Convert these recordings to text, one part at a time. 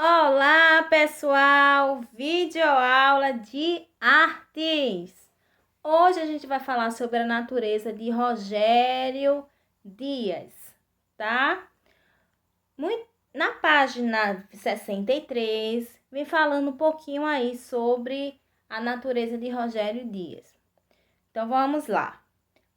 Olá, pessoal! Videoaula de artes. Hoje a gente vai falar sobre a natureza de Rogério Dias, tá? Na página 63, vem falando um pouquinho aí sobre a natureza de Rogério Dias. Então vamos lá.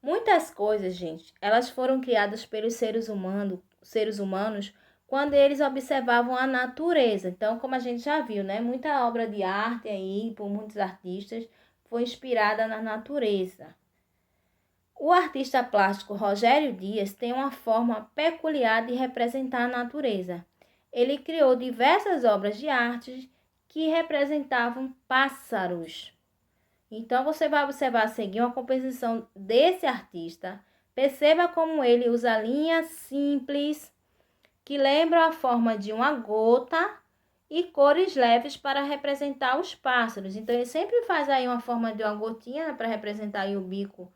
Muitas coisas, gente, elas foram criadas pelos seres humanos quando eles observavam a natureza. Então, como a gente já viu, né? Muita obra de arte aí, por muitos artistas, foi inspirada na natureza. O artista plástico Rogério Dias tem uma forma peculiar de representar a natureza. Ele criou diversas obras de arte que representavam pássaros. Então, você vai observar a seguir uma composição desse artista. Perceba como ele usa linhas simples que lembram a forma de uma gota e cores leves para representar os pássaros. Então, ele sempre faz aí uma forma de uma gotinha, né, para representar aí o bico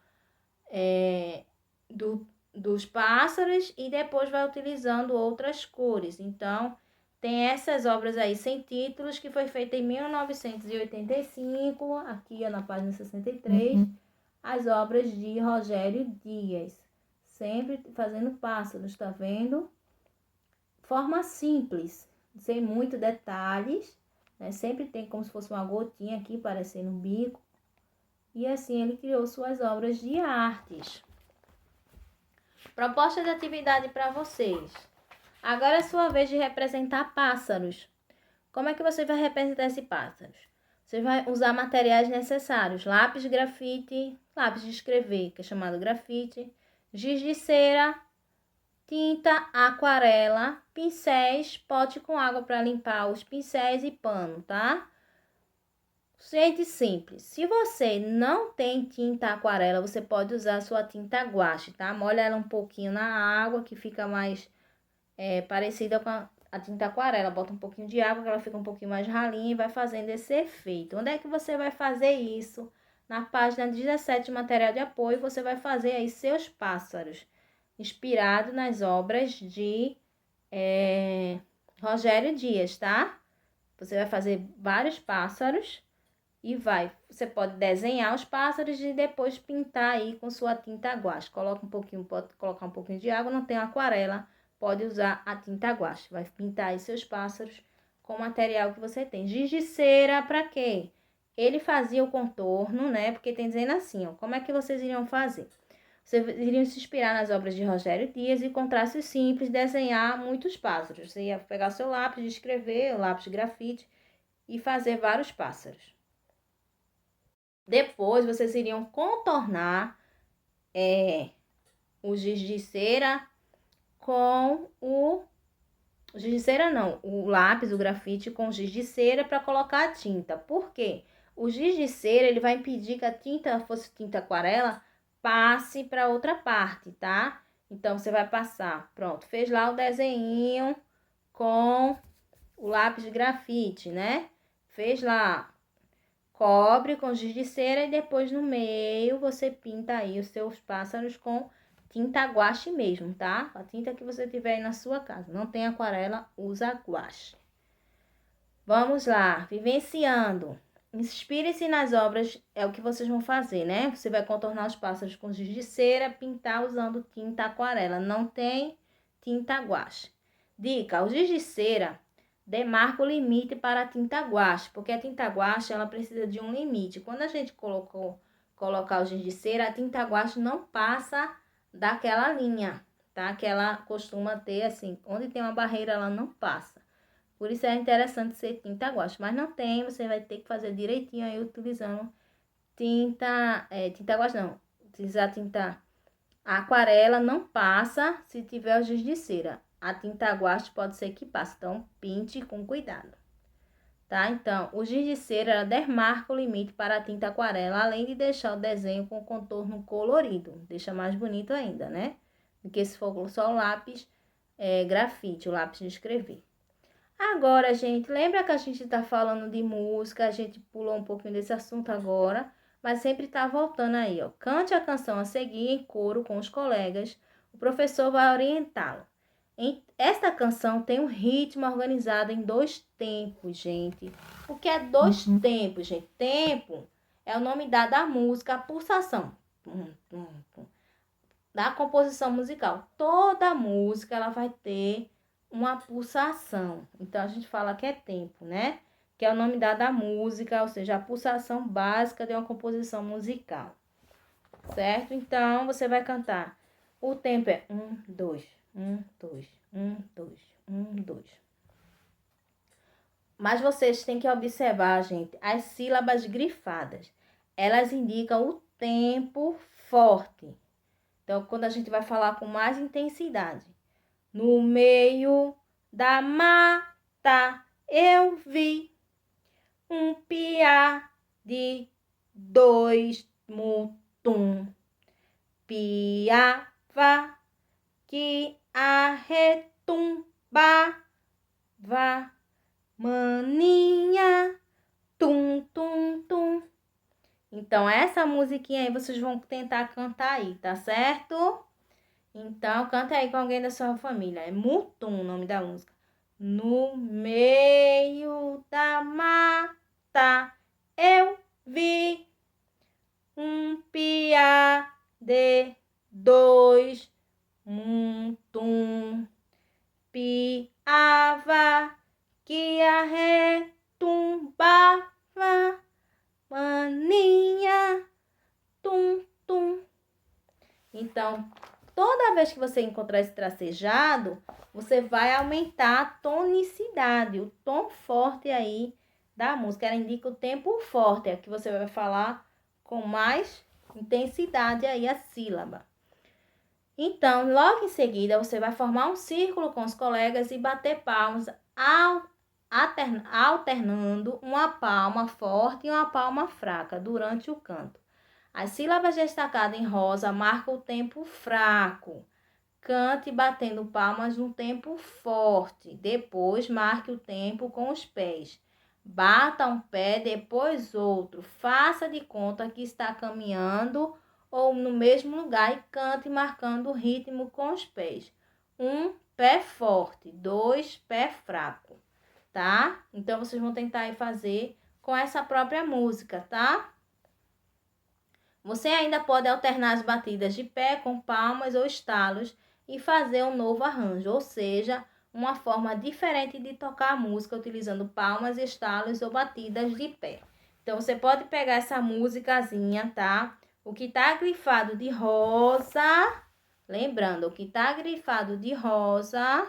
dos pássaros e depois vai utilizando outras cores. Então, tem essas obras aí sem títulos que foi feita em 1985, aqui na página 63, as obras de Rogério Dias, sempre fazendo pássaros, tá vendo? Forma simples, sem muitos detalhes, né? Sempre tem como se fosse uma gotinha aqui parecendo um bico. E assim ele criou suas obras de artes. Proposta de atividade para vocês. Agora é sua vez de representar pássaros. Como é que você vai representar esse pássaro? Você vai usar materiais necessários: lápis grafite, lápis de escrever, que é chamado grafite, giz de cera, tinta, aquarela, pincéis, pote com água para limpar os pincéis e pano, tá? Gente, simples. Se você não tem tinta aquarela, você pode usar a sua tinta guache, tá? Molha ela um pouquinho na água, que fica mais parecida com a tinta aquarela. Bota um pouquinho de água, que ela fica um pouquinho mais ralinha e vai fazendo esse efeito. Onde é que você vai fazer isso? Na página 17, material de apoio, você vai fazer aí seus pássaros, inspirado nas obras de Rogério Dias, tá? Você vai fazer vários pássaros e você pode desenhar os pássaros e depois pintar aí com sua tinta guache. Pode colocar um pouquinho de água, não tem aquarela, pode usar a tinta guache. Vai pintar aí seus pássaros com o material que você tem. Giz de cera, para quê? Ele fazia o contorno, né? Porque tem dizendo assim, ó, como é que vocês iriam fazer? Vocês iriam se inspirar nas obras de Rogério Dias e com traços simples desenhar muitos pássaros. Você ia pegar seu lápis de escrever, o lápis de grafite e fazer vários pássaros. Depois, vocês iriam contornar o giz de cera com o giz de cera não, o lápis, o grafite com o giz de cera para colocar a tinta. Por quê? O giz de cera, ele vai impedir que a tinta, fosse tinta aquarela, passe para outra parte, tá? Então, você vai passar, pronto, fez lá o desenho com o lápis de grafite, né? Fez lá, cobre com giz de cera e depois no meio você pinta aí os seus pássaros com tinta guache mesmo, tá? A tinta que você tiver aí na sua casa. Não tem aquarela, usa guache. Vamos lá, vivenciando. Inspire-se nas obras, é o que vocês vão fazer, né? Você vai contornar os pássaros com giz de cera, pintar usando tinta aquarela. Não tem tinta guache. Dica: o giz de cera demarca o limite para a tinta guache, porque a tinta guache ela precisa de um limite. Quando a gente colocar o giz de cera, a tinta guache não passa daquela linha, tá? Que ela costuma ter assim, onde tem uma barreira ela não passa. Por isso é interessante ser tinta guache, mas não tem, você vai ter que fazer direitinho aí utilizando tinta guache não, utilizar tinta aquarela não passa se tiver o giz de cera. A tinta guache pode ser que passe, então pinte com cuidado, tá? Então, o giz de cera ela demarca o limite para a tinta aquarela, além de deixar o desenho com contorno colorido, deixa mais bonito ainda, né? Do que se for só o lápis grafite, o lápis de escrever. Agora, gente, lembra que a gente tá falando de música, a gente pulou um pouquinho desse assunto agora, mas sempre tá voltando aí, ó. Cante a canção a seguir em coro com os colegas, o professor vai orientá-lo. Esta canção tem um ritmo organizado em 2 tempos, gente. O que é 2 tempos, gente? Tempo é o nome dado à música, a pulsação da composição musical. Toda música ela vai ter uma pulsação. Então, a gente fala que é tempo, né? Que é o nome dado à música, ou seja, a pulsação básica de uma composição musical. Certo? Então, você vai cantar. O tempo é 1, 2, 1, 2, 1, 2, 1, 2. Mas vocês têm que observar, gente, as sílabas grifadas. Elas indicam o tempo forte. Então, quando a gente vai falar com mais intensidade. No meio da mata eu vi um piá de 2 mutum. Piava que arretumbava maninha tum tum tum. Então essa musiquinha aí vocês vão tentar cantar aí, tá certo? Então canta aí com alguém da sua família. É Mutum o nome da música. No meio da mata eu vi um piá de 2 mutum. Piava que arretumbava maninha tum tum. Então, toda vez que você encontrar esse tracejado, você vai aumentar a tonicidade, o tom forte aí da música. Ela indica o tempo forte, é que você vai falar com mais intensidade aí a sílaba. Então, logo em seguida, você vai formar um círculo com os colegas e bater palmas alternando uma palma forte e uma palma fraca durante o canto. As sílabas destacadas em rosa marcam o tempo fraco. Cante batendo palmas no tempo forte. Depois, marque o tempo com os pés. Bata um pé, depois outro. Faça de conta que está caminhando ou no mesmo lugar e cante marcando o ritmo com os pés. 1 pé forte, 2 pé fraco, tá? Então, vocês vão tentar aí fazer com essa própria música, tá? Você ainda pode alternar as batidas de pé com palmas ou estalos e fazer um novo arranjo, ou seja, uma forma diferente de tocar a música utilizando palmas, estalos ou batidas de pé. Então, você pode pegar essa musicazinha, tá? O que tá grifado de rosa, lembrando, o que tá grifado de rosa,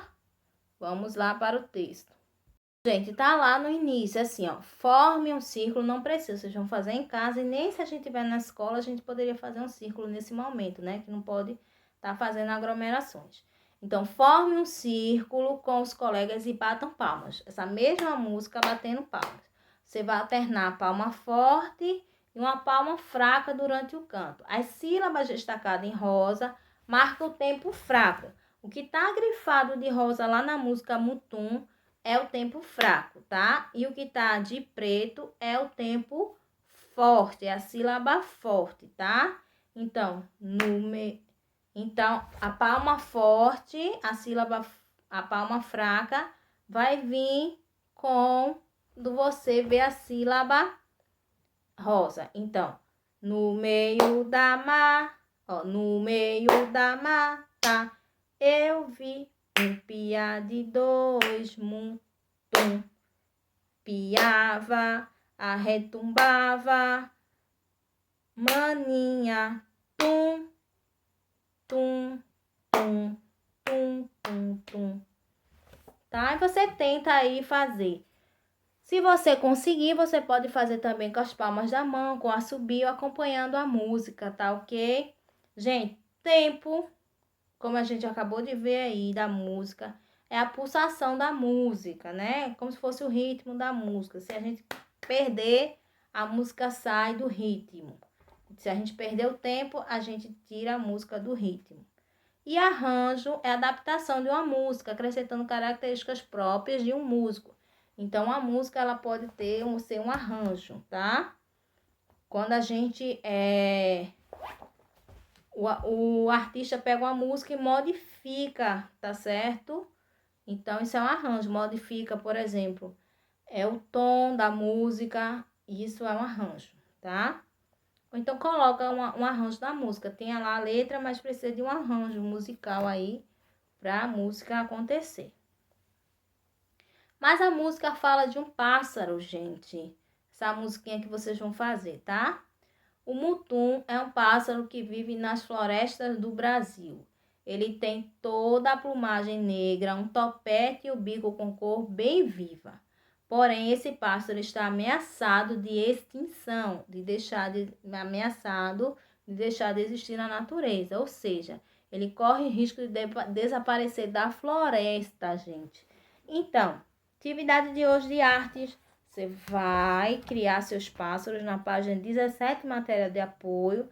vamos lá para o texto. Gente, tá lá no início, assim, ó, forme um círculo, não precisa, vocês vão fazer em casa, e nem se a gente estiver na escola, a gente poderia fazer um círculo nesse momento, né, que não pode estar fazendo aglomerações. Então, forme um círculo com os colegas e batam palmas, essa mesma música batendo palmas. Você vai alternar a palma forte e uma palma fraca durante o canto. As sílabas destacadas em rosa marcam o tempo fraco. O que tá grifado de rosa lá na música Mutum é o tempo fraco, tá? E o que tá de preto é o tempo forte, é a sílaba forte, tá? Então, então a palma forte, a palma fraca vai vir quando você vê a sílaba rosa. Então, no meio da mata, eu vi um piá de 2 mutum. Piava, arretumbava, maninha, tum, tum, tum, tum, tum, tum. Tá? E você tenta aí fazer. Se você conseguir, você pode fazer também com as palmas da mão, com assobio, acompanhando a música, tá ok? Gente, tempo, como a gente acabou de ver aí da música, é a pulsação da música, né? Como se fosse o ritmo da música. Se a gente perder, a música sai do ritmo. Se a gente perder o tempo, a gente tira a música do ritmo. E arranjo é a adaptação de uma música, acrescentando características próprias de um músico. Então, a música ela pode ser um arranjo, tá? Quando a gente o artista pega uma música e modifica, tá certo? Então, isso é um arranjo. Modifica, por exemplo, é o tom da música, isso é um arranjo, tá? Ou então coloca um arranjo da música. Tem lá a letra, mas precisa de um arranjo musical aí para a música acontecer. Mas a música fala de um pássaro, gente. Essa musiquinha que vocês vão fazer, tá? O mutum é um pássaro que vive nas florestas do Brasil. Ele tem toda a plumagem negra, um topete e o bico com cor bem viva. Porém, esse pássaro está ameaçado de extinção, ameaçado de deixar de existir na natureza. Ou seja, ele corre risco de desaparecer da floresta, gente. Então, atividade de hoje de artes. Você vai criar seus pássaros na página 17, matéria de apoio,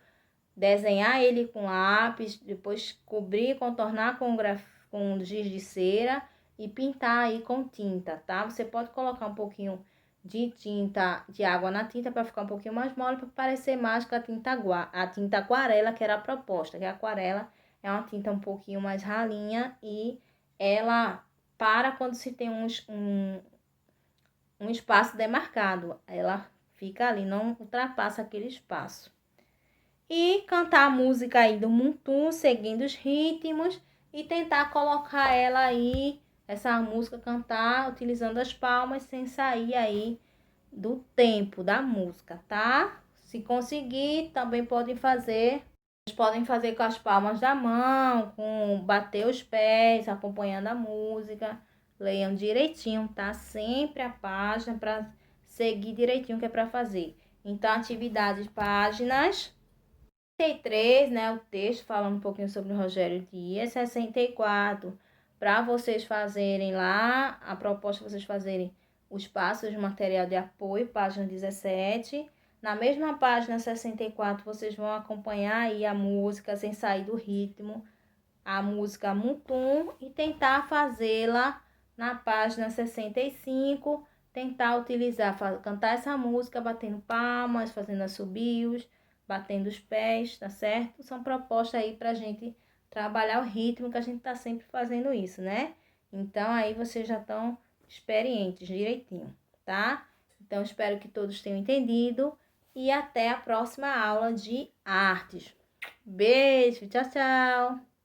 desenhar ele com lápis, depois cobrir, contornar com giz de cera e pintar aí com tinta, tá? Você pode colocar um pouquinho de tinta, de água na tinta para ficar um pouquinho mais mole, para parecer mais com a tinta aquarela, que era a proposta, que a aquarela é uma tinta um pouquinho mais ralinha e ela para quando se tem um espaço demarcado. Ela fica ali, não ultrapassa aquele espaço. E cantar a música aí do Mutum, seguindo os ritmos e tentar colocar ela aí, essa música, cantar utilizando as palmas sem sair aí do tempo da música, tá? Se conseguir, também podem fazer. Vocês podem fazer com as palmas da mão, com bater os pés, acompanhando a música. Leiam direitinho, tá? Sempre a página para seguir direitinho o que é para fazer. Então, atividades, páginas 63, né? O texto falando um pouquinho sobre o Rogério Dias. 64, para vocês fazerem lá, a proposta vocês fazerem os passos de material de apoio, página 17. Na mesma página 64, vocês vão acompanhar aí a música sem sair do ritmo, a música Mutum, e tentar fazê-la na página 65, tentar utilizar, cantar essa música batendo palmas, fazendo assobios, batendo os pés, tá certo? São propostas aí pra gente trabalhar o ritmo, que a gente tá sempre fazendo isso, né? Então, aí vocês já estão experientes direitinho, tá? Então, espero que todos tenham entendido e até a próxima aula de artes. Beijo, tchau, tchau!